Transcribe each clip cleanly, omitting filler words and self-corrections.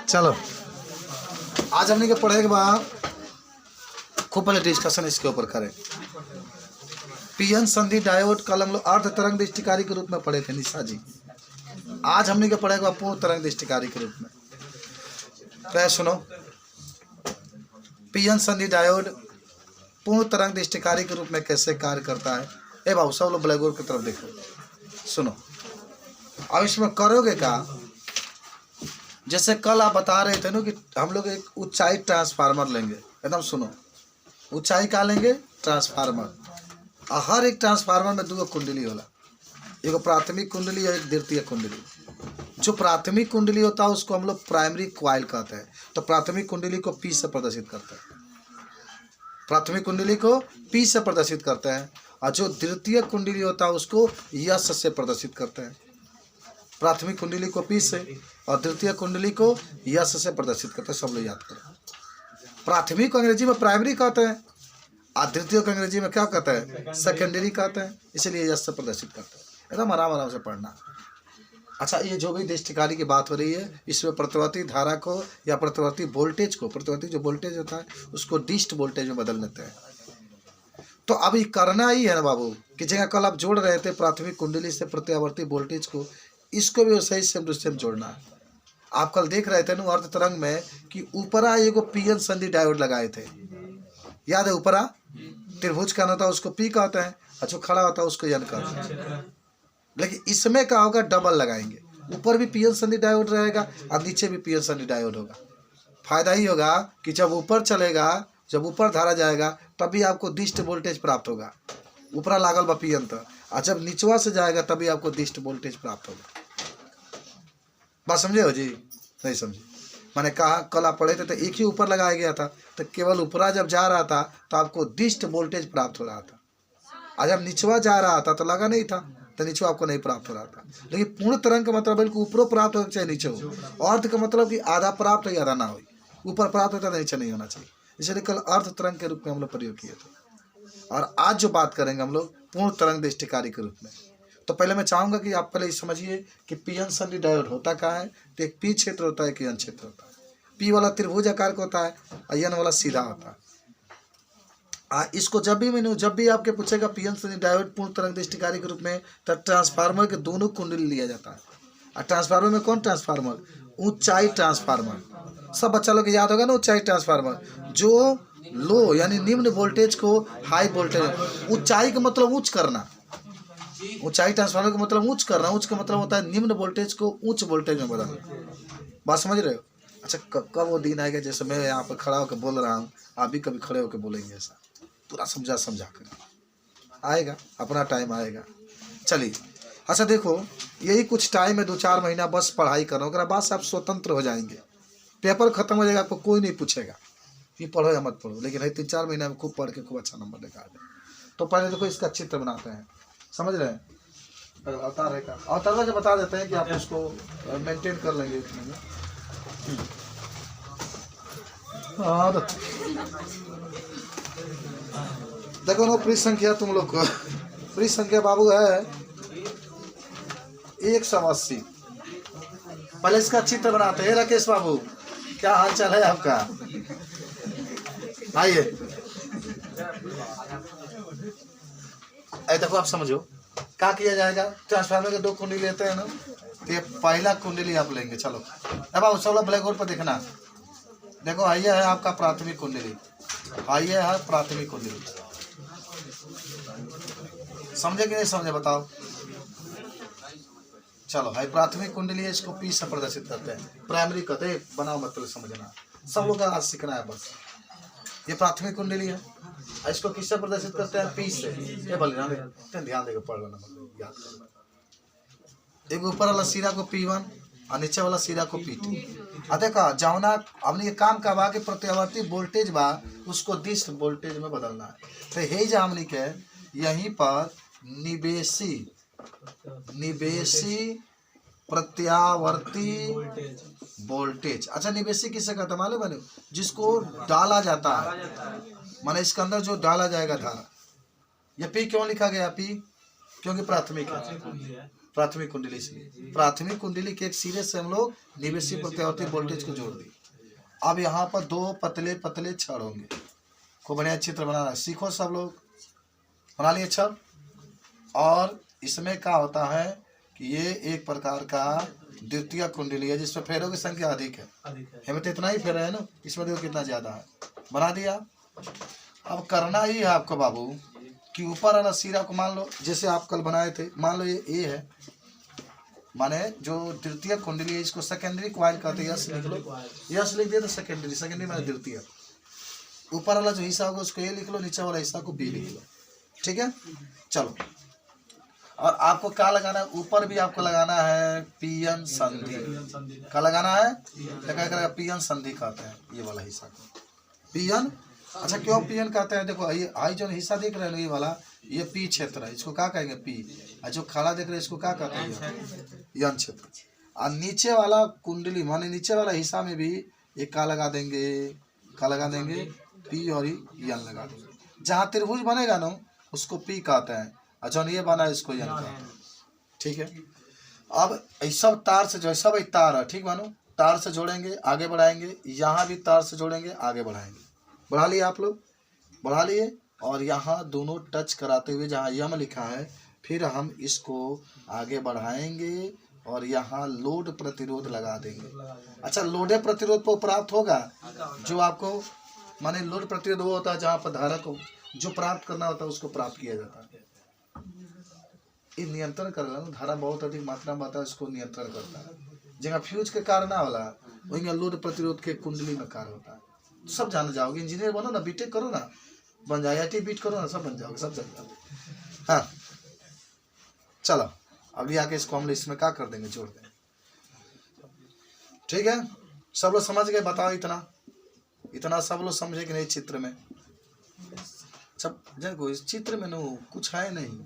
चलो आज हमने के पढ़े के बाद खूब पहले डिस्कशन इसके ऊपर करें। पीएन संधि डायोड कल हम लोग अर्ध तरंग दृष्टिकारी के रूप में पढ़े थे निशा जी। आज हमने के पढ़े के बाद पूर्ण तरंग दृष्टिकारी के रूप में। तो सुनो, पीएन संधि डायोड पूर्ण तरंग दृष्टिकारी के रूप में कैसे कार्य करता है। ए बाबू सब लोग ब्लैक बोर्ड की तरफ देखो, सुनो। अब इसमें करोगे क्या, जैसे कल आप बता रहे थे ना कि हम लोग एक ऊंचाई ट्रांसफार्मर लेंगे। एकदम सुनो, ऊंचाई का लेंगे ट्रांसफार्मर, और हर एक ट्रांसफार्मर में दो कुंडली होला, एक प्राथमिक कुंडली और एक द्वितीय कुंडली। जो प्राथमिक कुंडली होता है उसको हम लोग प्राइमरी कॉइल कहते हैं। तो प्राथमिक कुंडली को पी से प्रदर्शित करते हैं, प्राथमिक कुंडली को पी से प्रदर्शित करते हैं, और जो द्वितीय कुंडली होता है उसको यस से प्रदर्शित करते हैं। प्राथमिक कुंडली को पी से और द्वितीय कुंडली को यस से प्रदर्शित करते हैं। सब लोग याद करें, प्राथमिक को अंग्रेजी में प्राइमरी कहते हैं और द्वितीय को अंग्रेजी में क्या कहते हैं, सेकेंडरी कहते हैं। इसलिए यस से प्रदर्शित करते हैं। एकदम आराम आराम से पढ़ना। अच्छा, ये जो भी दृष्टिकारी की बात हो रही है, इसमें प्रतिवर्ती धारा को या प्रतिवर्ती वोल्टेज को, प्रतिवर्ती जो वोल्टेज होता है उसको डिस्ट वोल्टेज में बदल देते हैं। तो अभी करना ही है ना बाबू, कि जगह कल आप जोड़ रहे थे प्राथमिक कुंडली से प्रत्यावर्ती वोल्टेज को, इसको भी सही सेम टू सेम जोड़ना है। आप कल देख रहे थे ना अर्ध तरंग में कि ऊपरा एगो पीएन संधि डायोड लगाए थे, याद है। ऊपरा त्रिभुज का होता है उसको पी कहते हैं, और जो खड़ा होता है उसको एन कहते हैं। लेकिन इसमें क्या होगा, डबल लगाएंगे। ऊपर भी पीएन संधि डायोड रहेगा और नीचे भी पीएन संधि डायोड होगा। फायदा ही होगा कि जब ऊपर चलेगा, जब ऊपर धारा जाएगा तभी आपको दिष्ट वोल्टेज प्राप्त होगा। ऊपरा लागल बा पीएन तो, और जब निचवा से जाएगा तभी आपको दिष्ट वोल्टेज प्राप्त होगा। बात समझे हो जी? नहीं समझे? मैंने कहा कल आप पढ़े थे तो एक ही ऊपर लगाया गया था, तो केवल ऊपरा जब जा रहा था तो आपको दिष्ट वोल्टेज प्राप्त हो रहा था, और जब निचवा जा रहा था तो लगा नहीं था, तो नीचे आपको नहीं प्राप्त हो रहा था। लेकिन पूर्ण तरंग का मतलब बिल्कुल ऊपरों प्राप्त हो चाहे नीचे हो। अर्ध का मतलब कि आधा प्राप्त हो या आधा ना हो, ऊपर प्राप्त होता है नीचे नहीं होना चाहिए। इसलिए कल अर्ध तरंग के रूप में हम लोग प्रयोग किए थे, और आज जो बात करेंगे हम लोग पूर्ण तरंग दृष्टिकारी के रूप में। तो पहले मैं चाहूँगा कि आप पहले समझिए कि पीएन संधि डायोड होता क्या है। तो एक पी क्षेत्र होता है, एक एन क्षेत्र होता है। पी वाला त्रिभुज आकार का होता है और एन वाला सीधा होता है। इसको जब भी आपके पूछेगा पीएन संधि डायोड पूर्ण तरंग दृष्टिकारी के रूप में, तो ट्रांसफार्मर के दोनों कुंडली लिया जाता है। और ट्रांसफार्मर में कौन ट्रांसफार्मर, ऊंचाई ट्रांसफार्मर। सब बच्चा लोग याद होगा ना, ऊंचाई ट्रांसफार्मर जो लो यानी निम्न वोल्टेज को हाई वोल्टेज, ऊंचाई का मतलब ऊंच करना, ऊंचाई ट्रांसफार्मर का मतलब ऊंच करना, ऊंच का मतलब होता है निम्न वोल्टेज को उच्च वोल्टेज में बदलना। बात समझ रहे हो? अच्छा, कब वो दिन आएगा जैसे मैं यहाँ पर खड़ा होकर बोल रहा हूँ, आप भी कभी खड़े होकर बोलेंगे ऐसा, पूरा समझा कर आएगा, अपना टाइम आएगा। चलिए, अच्छा देखो, यही कुछ टाइम है, 2-4 महीना बस पढ़ाई करो, उसके बाद से आप स्वतंत्र हो जाएंगे। पेपर खत्म हो जाएगा, आपको कोई नहीं पूछेगा कि पढ़ो या मत पढ़ो। लेकिन 3-4 महीना में खूब पढ़ के खूब अच्छा नंबर लेकर आ जाए। तो पहले देखो इसका चित्र बनाते हैं, समझ रहे हैं? अवतार है का अवतार का बता देते हैं कि आप उसको मेंटेन कर लेंगे इतने में। देखो ना, पृष्ठ संख्या तुम लोग को पृष्ठ संख्या बाबू है 180। पहले इसका चित्र बनाते हैं। राकेश बाबू, क्या हाल चाल है आपका? आइए, देखो आप समझो क्या किया जाएगा। ट्रांसफार्मर के 2 कुंडली लेते हैं ना, तो ये पहला कुंडली आप लेंगे। चलो अब आप सब ब्लैक बोर्ड पर देखना। देखो आइए है आपका प्राथमिक कुंडली, आइए है प्राथमिक कुंडली। समझे कि नहीं समझे बताओ? चलो भाई, प्राथमिक कुंडली है, इसको पी से प्रदर्शित करते हैं, प्राइमरी कहते हैं। बनाओ मतलब समझना, सब लोग आज सीखना है बस। ये प्राथमिक कुंडली है, इसको किससे प्रदर्शित करते हैं, पी से। ये बलिदान ध्यान देकर पढ़ लेना, मतलब याद कर। एक ऊपर वाला सिरा को P1 और नीचे वाला सिरा को P2। देखा जौना हमने ये काम का बा कि प्रत्यावर्ती वोल्टेज बा उसको दिष्ट वोल्टेज में बदलना है। तो हे जो हमने के यहीं पर निवेशी प्रत्यावर्ती वोल्टेज। अच्छा, निवेशी किससे कहते हैं मालूम है? जिसको डाला जाता है, माने इसके अंदर जो डाला जाएगा धारा। ये पी क्यों लिखा गया? पी क्योंकि प्राथमिक है, प्राथमिक कुंडली से। प्राथमिक कुंडली के एक सिरे से हम लोग निवेशी प्रत्यावर्ती वोल्टेज को जोड़ दी। अब यहाँ पर दो पतले पतले छड़ होंगे। को बढ़िया चित्र बनाना सीखो सब लोग, बना लिए छड़। और इसमें क्या होता है कि ये एक प्रकार का द्वितीय कुंडली है जिसमें फेरों की संख्या अधिक है। हमें तो इतना ही फेरा है ना, इसमें देखो कितना ज्यादा है। बना दिया। अब करना ही है आपको बाबू कि ऊपर वाला सिरा को मान लो जैसे आप कल बनाए थे, मान लो ये ए है, माने जो तृतीय कुंडली है इसको सेकेंडरी क्वाइल कहते हैं। यस लिख लो, यस लिख दिया तो सेकेंडरी, सेकेंडरी माने द्वितीय। ऊपर वाला जो हिस्सा होगा उसको ए लिख लो, नीचे वाला हिस्सा को बी लिख लो। ठीक है, चलो। और आपको क्या लगाना है, ऊपर भी आपको लगाना है पीएन संधि। क्या लगाना है, क्या करेगा, पीएन संधि कहते हैं ये वाला हिस्सा को पीएन। अच्छा क्यों पीएन कहते हैं, देखो ये आई जो हिस्सा देख रहे हैं ये वाला, ये पी क्षेत्र है, इसको क्या कहेंगे पी। और जो खड़ा देख रहे हैं इसको क्या कहते हैं, यन क्षेत्र। और नीचे वाला कुंडली माने नीचे वाला हिस्सा में भी एक का लगा देंगे, का लगा देंगे पी और यन लगा देंगे। जहाँ त्रिभुज बनेगा ना उसको पी कहते हैं, अच्छा ये बना है इसको यन कहते हैं। ठीक है, अब सब तार से जो सब एक तार है, ठीक मानो, तार से जोड़ेंगे आगे बढ़ाएंगे, यहाँ भी तार से जोड़ेंगे आगे बढ़ाएंगे। बढ़ा लिए आप लोग, बढ़ा लिए। और यहाँ दोनों टच कराते हुए जहाँ यम लिखा है फिर हम इसको आगे बढ़ाएंगे और यहाँ लोड प्रतिरोध लगा देंगे। अच्छा लोड प्रतिरोध को प्राप्त होगा जो आपको माने लोड प्रतिरोध वो होता है जहाँ पर धारा को जो प्राप्त करना होता है उसको प्राप्त किया जाता है। ये नियंत्रण करना, धारा बहुत अधिक मात्रा में आता है उसको नियंत्रण करता है। जगह फ्यूज के कारण वाला वही लोड प्रतिरोध के कुंडली में कार्य होता है। सब जान जाओगे, इंजीनियर बनो ना, बीटेक करो ना, बन जाओ, IIT बीट करो ना, सब बन जाओगे, सब जान जाओगे। हाँ चलो अभी आके इसको हम इसमें क्या कर देंगे, जोड़ देंगे। ठीक है, सब लोग समझ गए, बताओ इतना इतना सब लोग समझे कि नहीं। चित्र में सब देखो, इस चित्र में नो कुछ है नहीं,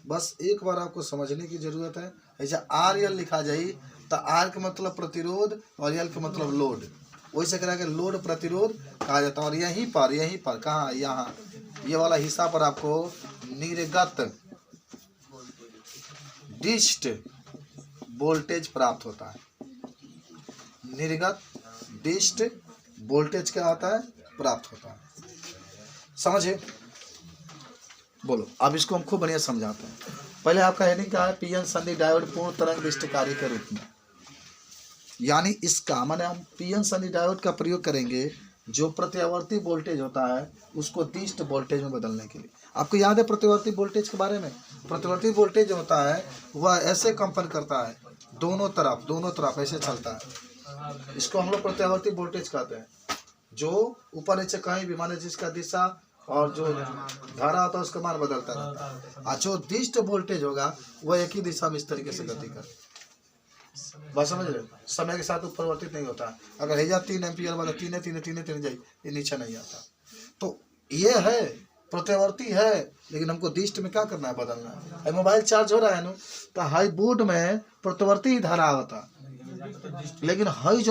बस एक बार आपको समझने की जरूरत है। ऐसा RL लिखा जाए तो R का मतलब प्रतिरोध और L का मतलब लोड, वैसे करा के लोड प्रतिरोध कहा जाता है। और यहीं पर कहाँ, यहाँ ये वाला हिस्सा पर आपको निर्गत डिस्ट वोल्टेज प्राप्त होता है। निर्गत डिस्ट वोल्टेज क्या होता है, प्राप्त होता है। समझे, बोलो। अब इसको हम खूब बढ़िया समझाते हैं। पहले आपका हेडिंग क्या है, पीएन संधि डायोड पूर्ण तरंग दृष्टिकारी के रूप में। यानी इसका माने हम पीएन संधि डायोड का प्रयोग करेंगे जो प्रत्यावर्ती वोल्टेज होता है उसको दिष्ट वोल्टेज में बदलने के लिए। आपको याद है प्रत्यावर्ती वोल्टेज के बारे में, प्रत्यावर्ती वोल्टेज जो होता है वह ऐसे कंपन करता है, दोनों तरफ ऐसे चलता है। इसको हम लोग प्रत्यावर्ती वोल्टेज कहते हैं। जो ऊपर नीचे कहीं भी माने जिसका दिशा और जो धारा होता है उसका मान बदलता रहता है। और जो दिष्ट वोल्टेज होगा वह एक ही दिशा में इस तरीके से गति कर, बस समझ रहे, समय के साथ परिवर्तित नहीं होता। अगर है 3 एम्पियर वाला तीन जाए, ये नीचे नहीं आता। तो ये है प्रत्यावर्ती है, लेकिन हमको दिष्ट में क्या करना है, बदलना है। मोबाइल चार्ज हो रहा है ना तो हाई बोर्ड में प्रत्यावर्ती धारा होता, लेकिन हाई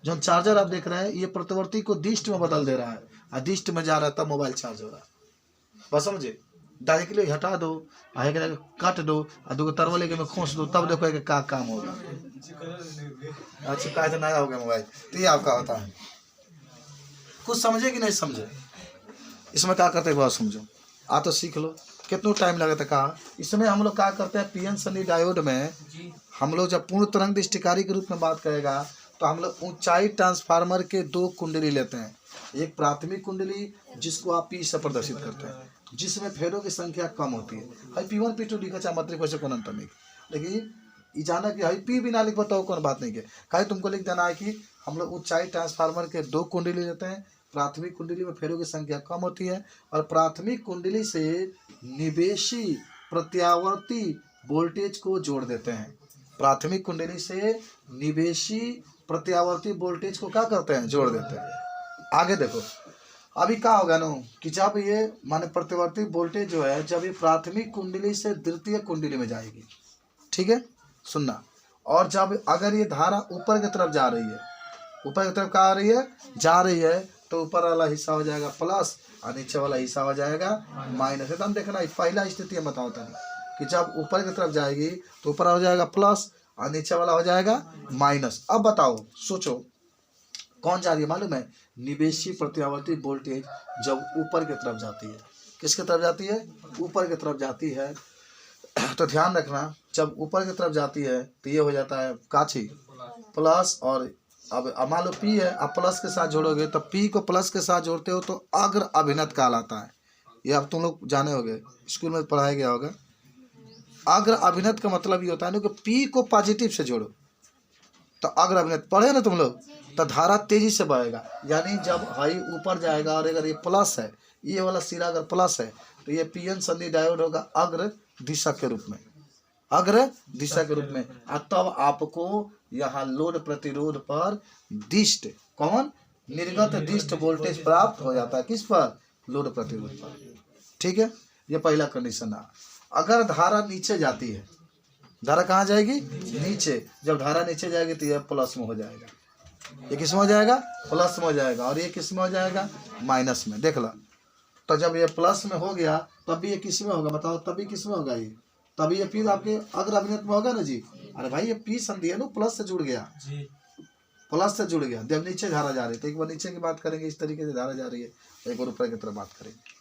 जो चार्जर आप देख रहे हैं ये प्रत्यावर्ती को दिष्ट में बदल दे रहा है, और दिष्ट में जा रहा है तब मोबाइल चार्ज हो रहा है। बस समझे, डायरेक्टली हटा दो, काट दो और 2 तरवा लेके में खोस दो, तब देखो क्या काम होगा। अच्छा का तो नया हो गया मोबाइल, तो ये आपका होता है। कुछ समझे कि नहीं समझे, इसमें क्या करते हैं बहुत समझो, आ तो सीख लो। कितना टाइम लगता है कहा, इसमें हम लोग क्या करते हैं, पीएन संधि डायोड में हम लोग जब पूर्ण तरंग दृष्टिकारी के रूप में बात करेगा तो हम लोग ऊंचाई ट्रांसफार्मर के 2 कुंडली लेते हैं। एक प्राथमिक कुंडली जिसको आप P से प्रदर्शित करते हैं, जिसमें फेरों की संख्या कम होती है। हाई P1 P2 लिखा चाहे मत लिखो, कोई अंतर नहीं, लेकिन ये जाना कि हाई P भी ना लिख बताओ कोई बात नहीं है। कहीं तुमको लिख देना है कि हम लोग ऊंचाई ट्रांसफार्मर के 2 कुंडली लेते हैं। प्राथमिक कुंडली में फेरों की संख्या कम होती है और प्राथमिक कुंडली से निवेशी प्रत्यावर्ती वोल्टेज को जोड़ देते हैं। प्राथमिक कुंडली से निवेशी प्रत्यावर्ती वोल्टेज को क्या करते हैं, जोड़ देते हैं। आगे देखो अभी क्या होगा ना कि जब ये माने प्रत्यावर्ती वोल्टेज जो है जब ये प्राथमिक कुंडली से द्वितीय कुंडली में जाएगी, ठीक है सुनना, और जब अगर ये धारा ऊपर की तरफ जा रही है, ऊपर की तरफ क्या आ रही है, जा रही है, तो ऊपर वाला हिस्सा हो जाएगा प्लस और नीचे वाला हिस्सा हो जाएगा माइनस। एकदम देखना पहला स्थिति में बताओ था, कि जब ऊपर की तरफ जाएगी तो ऊपर हो जाएगा प्लस और नीचे वाला हो जाएगा माइनस। अब बताओ, सोचो कौन जा रही है मालूम है? निवेशी प्रत्यावर्ती वोल्टेज जब ऊपर की तरफ जाती है। किसकी तरफ जाती है? ऊपर की तरफ जाती है। तो ध्यान रखना, जब ऊपर की तरफ जाती है तो ये हो जाता है काछी प्लस, और अब मान लो पी है, अब प्लस के साथ जोड़ोगे तो पी को प्लस के साथ जोड़ते हो तो अग्र अभिनत कहलाता है। ये अब तुम लोग जाने होगे, स्कूल में पढ़ाया गया होगा। अग्र अभिनत का मतलब ये होता है ना कि पी को पॉजिटिव से जोड़ो तो अग्र अभिनत। पढ़े ना तुम लोग? तो धारा तेजी से बहेगा, यानी जब हाई ऊपर जाएगा और अगर ये प्लस है, ये वाला सिरा अगर प्लस है तो ये पी एन संधि डायोड होगा अग्र दिशा के रूप में, अग्र दिशा के रूप में। और तब आपको यहाँ लोड प्रतिरोध पर दिष्ट, कौन? निर्गत दिष्ट वोल्टेज प्राप्त हो जाता है। किस पर? लोड प्रतिरोध पर। ठीक है, ये पहला कंडीशन है। अगर धारा नीचे जाती है, धारा कहाँ जाएगी? नीचे। जब धारा नीचे जाएगी तो यह प्लस में हो जाएगा, ये किस में हो जाएगा? प्लस में हो जाएगा, और ये किस में हो जाएगा? माइनस में। देख लो, तो जब ये प्लस में हो गया तब भी ये किस में होगा? बताओ, तभी किस में होगा? ये तभी ये फिर आपके अग्र अभिनत में होगा ना जी। अरे भाई, ये पी संधि है ना, प्लस से जुड़ गया, प्लस से जुड़ गया। जब नीचे धारा जा रही है तो एक बार नीचे की बात करेंगे, इस तरीके से धारा जा रही है, एक बार ऊपर की तरफ बात करेंगे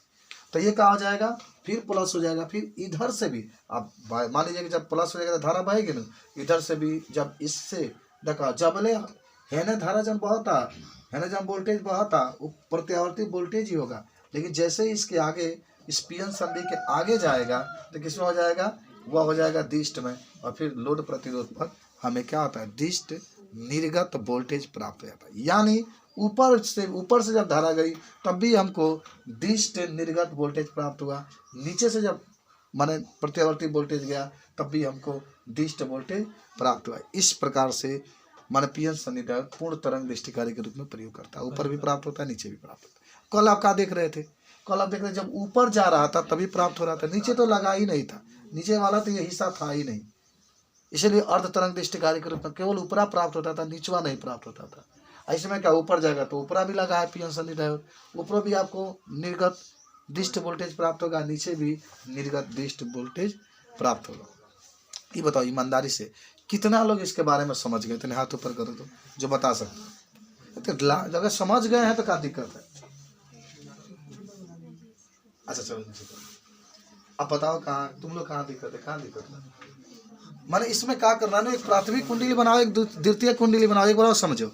तो ये कहा जाएगा, फिर प्लस हो जाएगा। फिर इधर से भी अब मान लीजिए कि जब प्लस हो जाएगा तो धारा बहेगी ना, इधर से भी जब इससे देखा जबले है ना धारा जब बहता है ना, जब वोल्टेज बहता वो प्रत्यावर्ती वोल्टेज ही होगा। लेकिन जैसे ही इसके आगे, इस पीएन संधि के आगे जाएगा तो किसमें हो जाएगा? वह हो जाएगा दिष्ट में। और फिर लोड प्रतिरोध पर हमें क्या होता है? दिष्ट निर्गत वोल्टेज प्राप्त हो जाता है। यानी ऊपर से जब धारा गई तब भी हमको दिष्ट निर्गत वोल्टेज प्राप्त हुआ, नीचे से जब माने प्रत्यावर्ती वोल्टेज गया तब भी हमको दिष्ट वोल्टेज प्राप्त हुआ। इस प्रकार से माने पीएन संधि डायोड पूर्ण तरंग दृष्टिकारी के रूप में प्रयोग करता है। ऊपर भी प्राप्त होता है, नीचे भी प्राप्त होता है। कल आप क्या देख रहे थे? कल आप देख रहे जब ऊपर जा रहा था तभी प्राप्त हो रहा था, नीचे तो लगा ही नहीं था, नीचे वाला तो ये हिस्सा था ही नहीं। इसलिए अर्ध तरंग दृष्टिकारी के रूप में केवल ऊपरा प्राप्त होता था, नीचवा नहीं प्राप्त होता था। ऐसे में क्या ऊपर जाएगा तो ऊपरा भी लगा है पीएन संधि डायोड, ऊपर भी आपको निर्गत दिष्ट वोल्टेज प्राप्त होगा, नीचे भी निर्गत दिष्ट वोल्टेज प्राप्त होगा। ये बताओ ईमानदारी से कितना लोग इसके बारे में समझ गए? इतने हाथ ऊपर करो तो जो बता सकते। तो अगर समझ गए हैं तो क्या दिक्कत है? अच्छा चलो, अब बताओ कहाँ तुम लोग, कहाँ दिक्कत है? कहाँ दिक्कत है? माने इसमें क्या करना है ना, एक प्राथमिक कुंडली बनाओ, एक द्वितीय कुंडली बनाओ। एक बार और समझो,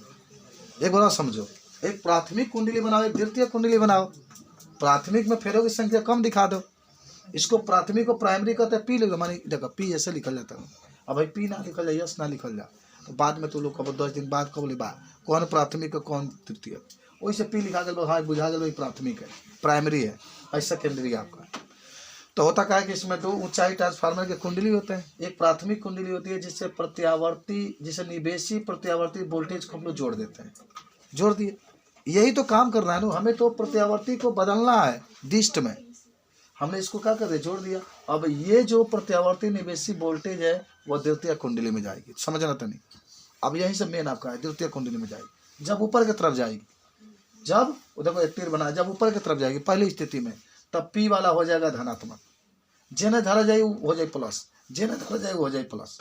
एक बार और समझो। एक प्राथमिक कुंडली बनाओ, एक द्वितीय कुंडली बनाओ। प्राथमिक में फेरों की संख्या कम दिखा दो। इसको प्राथमिक को प्राइमरी कहते हैं। पी लिखो, मानी देखो पी ऐसे लिखल जाता है। अब भाई पी ना लिखल जाए, यस ना लिखल जा, तो बाद में तो लोग कब 10 दिन बाद कब लिखा कौन प्राथमिक है कौन तृतीय, वैसे पी लिखा गया, हाँ बुझा गया प्राथमिक है, प्राइमरी है, ऐसा सेकेंडरी आपका। तो होता क्या है कि इसमें दो ऊंचाई ट्रांसफार्मर के कुंडली होते हैं। एक प्राथमिक कुंडली होती है जिससे प्रत्यावर्ती, जिसे निवेशी प्रत्यावर्ती वोल्टेज को हम लोग जोड़ देते हैं। जोड़ दिए, यही तो काम करना है ना हमें, तो प्रत्यावर्ती को बदलना है दिष्ट में। हमने इसको क्या कर दिया? जोड़ दिया। अब ये जो प्रत्यावर्ती निवेशी वोल्टेज है वह द्वितीय कुंडली में जाएगी, समझना तो नहीं। अब यहीं से मेन आपका है, द्वितीय कुंडली में जाएगी जब ऊपर की तरफ जाएगी। जब देखो एक तीर बना, जब ऊपर की तरफ जाएगी पहली स्थिति में तब पी वाला हो जाएगा धनात्मक, जेने धारा जाए हो जाए प्लस, जेने धारा जाए हो जाए प्लस।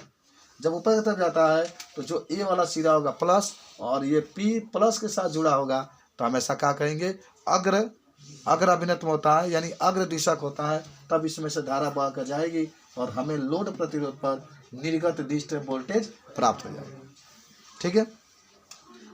जब ऊपर की तरफ जाता है तो जो ए वाला सिरा होगा प्लस, और ये पी प्लस के साथ जुड़ा होगा तो हमेशा क्या कहेंगे? अग्र अभिनत में होता है, यानी अग्र दिशक होता है। तब इसमें से धारा बह कर जाएगी और हमें लोड प्रतिरोध पर निर्गत दिष्ट वोल्टेज प्राप्त हो जाएगा। ठीक है।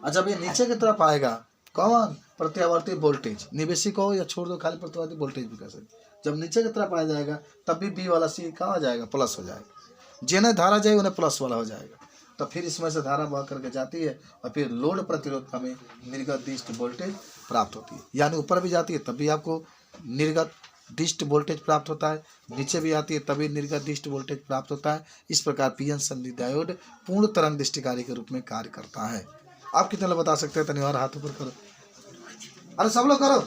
और जब ये नीचे की तरफ आएगा, कौन? प्रत्यावर्ती वोल्टेज, निवेशी को या छोड़ दो, खाली प्रत्यावर्ती वोल्टेज भी कह सकते। जब नीचे की तरफ आ जाएगा तब भी बी वाला सी कहाँ आ जाएगा? प्लस हो जाएगा। जिन्हें धारा जाए उन्हें प्लस वाला हो जाएगा। तो फिर इसमें से धारा बह करके जाती है और फिर लोड प्रतिरोध हमें निर्गत दिष्ट वोल्टेज प्राप्त होती है। यानी ऊपर भी जाती है तब भी आपको निर्गत दिष्ट वोल्टेज प्राप्त होता है, नीचे भी आती है तभी निर्गत दिष्ट वोल्टेज प्राप्त होता है। इस प्रकार पीएन संधि डायोड पूर्ण तरंग दृष्टिकारी के रूप में कार्य करता है। आप कितने लोग बता सकते हैं? तनी और हाथ ऊपर करो। अरे सब लोग करो।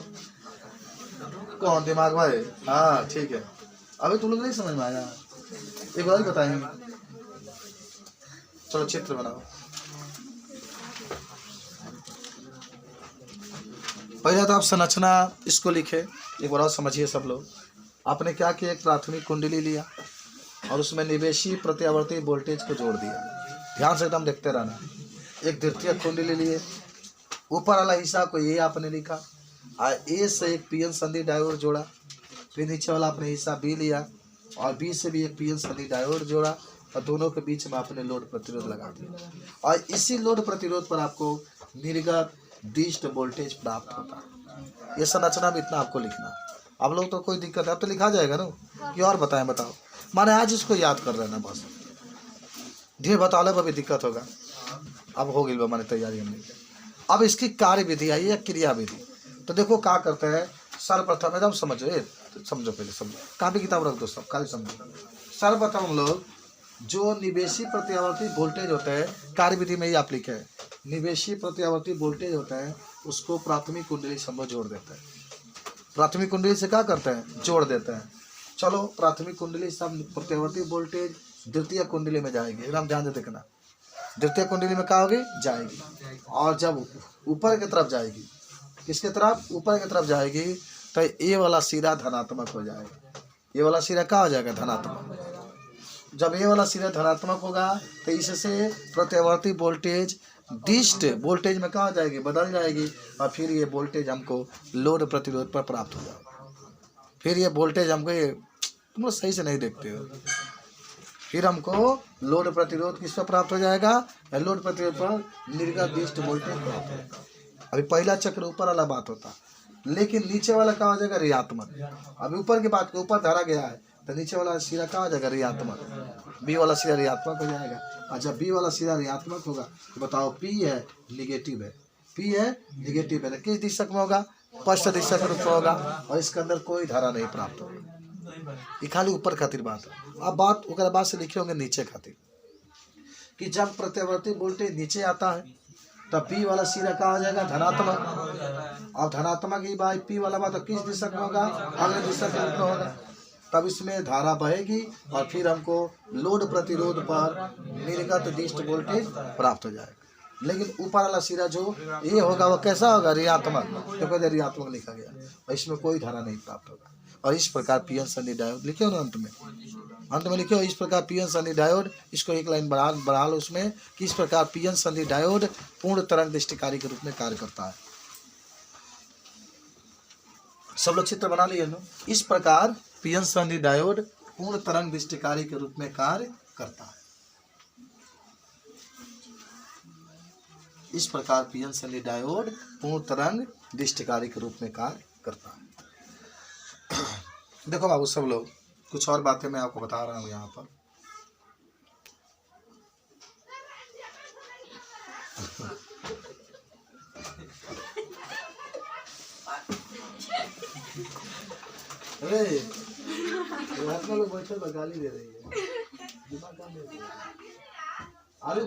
कौन दिमाग भाई? हाँ ठीक है। अभी तुम लोग नहीं समझ में आया, एक बार बताएंगे। चलो चित्र बनाओ। पहले तो आप संरचना इसको लिखे, एक बार और समझिए सब लोग। आपने क्या किया? एक प्राथमिक कुंडली लिया, और उसमें निवेशी प्रत्यावर्ती वोल्टेज को जोड़ दिया। ध्यान से एकदम देखते रहना। एक द्वितीय कुंडली लिए, ऊपर वाला हिस्सा को ये आपने लिखा, ए से एक पीएन संधि डायोड जोड़ा, फिर नीचे वाला आपने हिस्सा बी लिया और बी से भी एक पीएन संधि डायोड जोड़ा और दोनों के बीच में आपने लोड प्रतिरोध लगा दिया और इसी लोड प्रतिरोध पर आपको निर्गत डिस्ट वोल्टेज प्राप्त होता है। ये संरचना भी इतना आपको लिखना। आप लोग तो कोई दिक्कत है, अब तो लिखा जाएगा ना कि और बताएं, बताओ। माने आज इसको याद कर लेना बस, ढेर बता ले अभी दिक्कत होगा। अब हो गई माने तैयारी हमने। अब इसकी कार्य विधि आई या क्रिया विधि। तो देखो क्या करते हैं, सर्वप्रथम एकदम समझो, समझो पहले समझो, कापी किताब रख दो सब, खाली समझो। सर्वप्रथम हम लोग जो निवेशी प्रत्यावर्ती वोल्टेज होता है, कार्य विधि में ही आप लिखे हैं, निवेशी प्रत्यावर्ती वोल्टेज होता है उसको प्राथमिक कुंडली से जोड़ देते हैं। प्राथमिक कुंडली से क्या करते हैं, जोड़ देते हैं। चलो प्राथमिक कुंडली से प्रत्यावर्ती वोल्टेज द्वितीय कुंडली में जाएगी, एकदम ध्यान से देखना। द्वितीय कुंडली में क्या होगी, जाएगी और जब ऊपर की तरफ जाएगी, किसके तरफ, ऊपर की तरफ जाएगी, तो ये वाला सिरा धनात्मक हो जाएगा। ये वाला सिरा क्या हो जाएगा, धनात्मक। जब ये वाला सिरा धनात्मक होगा तो इससे प्रत्यावर्ती वोल्टेज डिस्ट वोल्टेज में क्या हो जाएगी, बदल जाएगी और फिर ये वोल्टेज हमको लोड प्रतिरोध पर प्राप्त हो जाएगा। फिर ये वोल्टेज हमको, ये तुम लोग सही से नहीं देखते हो, फिर हमको लोड प्रतिरोध किस पर प्राप्त हो जाएगा, लोड प्रतिरोध पर निर्गत डिस्ट वोल्टेज प्राप्त होगा। अभी पहला चक्र ऊपर वाला बात होता, लेकिन नीचे वाला क्या हो जाएगा, ऋणात्मक। अभी ऊपर की बात को ऊपर धरा गया है तो नीचे वाला सिरा क्या हो जाएगा, ऋणात्मक। बी वाला सिरा ऋणात्मक हो जाएगा और जब बी वाला सिरा ऋणात्मक होगा तो बताओ पी है निगेटिव है, पी है निगेटिव है, किस दिशक में होगा, स्पष्ट दिशक रूप में होगा और इसके अंदर कोई धारा नहीं प्राप्त होगा। ये खाली ऊपर खातिर बात है। अब बात उनके बाद से लिखे होंगे नीचे खातिर कि जब प्रत्यावर्ती वोल्टेज नीचे आता है तब पी वाला सिरा क्या हो जाएगा, धनात्मक। और धनात्मक ही बात पी वाला बात तो किस दिशा में होगा, अगले दिशा के रूप में होगा। तब इसमें धारा बहेगी और फिर हमको लोड प्रतिरोध पर निर्गत डिस्ट वोल्टेज प्राप्त हो जाएगा। लेकिन ऊपर वाला सिरा जो ये होगा वो कैसा होगा, ऋणात्मक, क्योंकि ऋणात्मक लिखा गया और इसमें कोई धारा नहीं प्राप्त होगा। और इस प्रकार पीएन संधि डायोड लिखे हो ना, अंत में लिखे हो इस प्रकार पीएन संधि डायोड, इसको एक लाइन बढ़ा लो उसमें कि इस प्रकार पीएन संधि डायोड पूर्ण तरंग दृष्टिकारी के रूप में कार्य करता है। सब लोग चित्र बना लिए ना। इस प्रकार पीएन संधि डायोड पूर्ण तरंग दृष्टिकारी के रूप में कार्य करता है। इस प्रकार पीएन संधि डायोड पूर्ण तरंग दृष्टिकारी के रूप में कार्य करता है। देखो बाबू सब लोग, कुछ और बातें मैं आपको बता रहा हूँ यहाँ पर। अरे लोग बैठे गाली दे रही है, अरे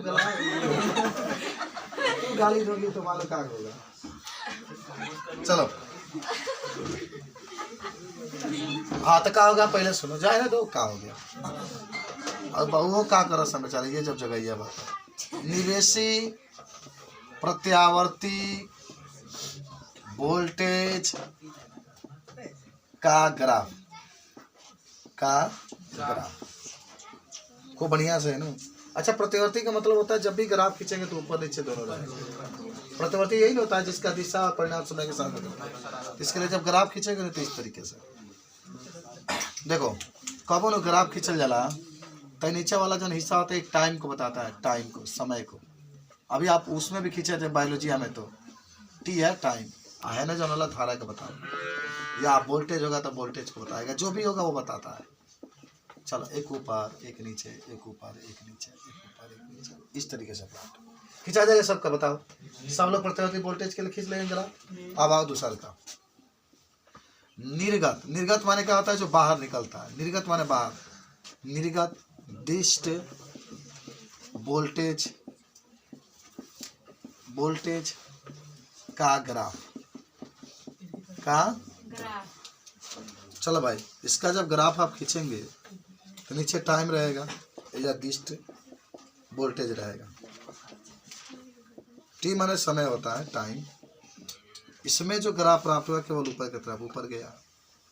गाली दोगी तो मालूम क्या होगा। चलो हाँ तो क्या होगा, पहले सुनो जाए ना, तो क्या हो गया। और वो क्या करो समाचार, ये जब जगह बात निवेशी प्रत्यावर्ती वोल्टेज का ग्राफ को बढ़िया से है ना। अच्छा, प्रत्यावर्ती का मतलब होता है जब भी ग्राफ खींचेंगे तो ऊपर नीचे दोनों रहेंगे। प्रत्यावर्ती यही होता है जिसका दिशा और परिणाम समय के साथ बदलता है। इसके लिए जब ग्राफ खींचेंगे तो इस तरीके से देखो, कब न ग्राफ खींचल जाला तो नीचे वाला जो हिस्सा होता है एक टाइम को बताता है, टाइम को, समय को। अभी आप उसमें भी खींचे थे बायोलॉजी में, तो टी है टाइम, है ना, जो वाला धारा का बताओ, या वोल्टेज होगा तो वोल्टेज को बताएगा, जो भी होगा वो बताता है। चलो एक ऊपर एक नीचे, एक ऊपर एक नीचे, एक ऊपर एक नीचे, इस तरीके से प्लॉट खींचा जाएगा सबका। बताओ सब लोग प्रत्यावर्ती वोल्टेज के लिए खींच लेंगे जरा। अब आओ दूसरा का निर्गत। निर्गत माने क्या होता है, जो बाहर निकलता है। निर्गत माने बाहर, निर्गत डिस्ट वोल्टेज का ग्राफ चलो भाई, इसका जब ग्राफ आप खींचेंगे तो नीचे टाइम रहेगा या डिस्ट वोल्टेज रहेगा। टी माने समय होता है, टाइम। इसमें जो ग्राफ प्राप्त हुआ केवल ऊपर की तरफ, ऊपर गया,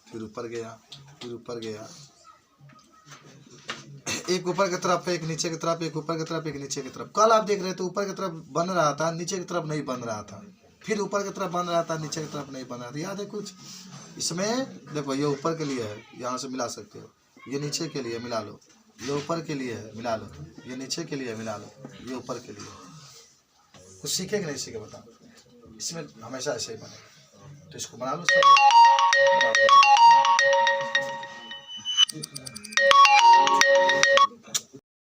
फिर ऊपर गया, फिर ऊपर गया, एक ऊपर की तरफ, एक नीचे की तरफ, एक ऊपर की तरफ, एक नीचे की तरफ। कल आप देख रहे थे ऊपर की तरफ बन रहा था, नीचे की तरफ नहीं बन रहा था, फिर ऊपर की तरफ बन रहा था, नीचे की तरफ नहीं बन रहा था। याद है कुछ? इसमें देखो ये ऊपर के लिए है, यहाँ से मिला सकते हो, ये नीचे के लिए मिला लो, ये ऊपर के लिए है मिला लो, ये नीचे के लिए मिला लो, ये ऊपर के लिए। कुछ सीखे कि नहीं सीखे बताओ? इसमें हमेशा ऐसे ही बने, तो इसको बना लो सब।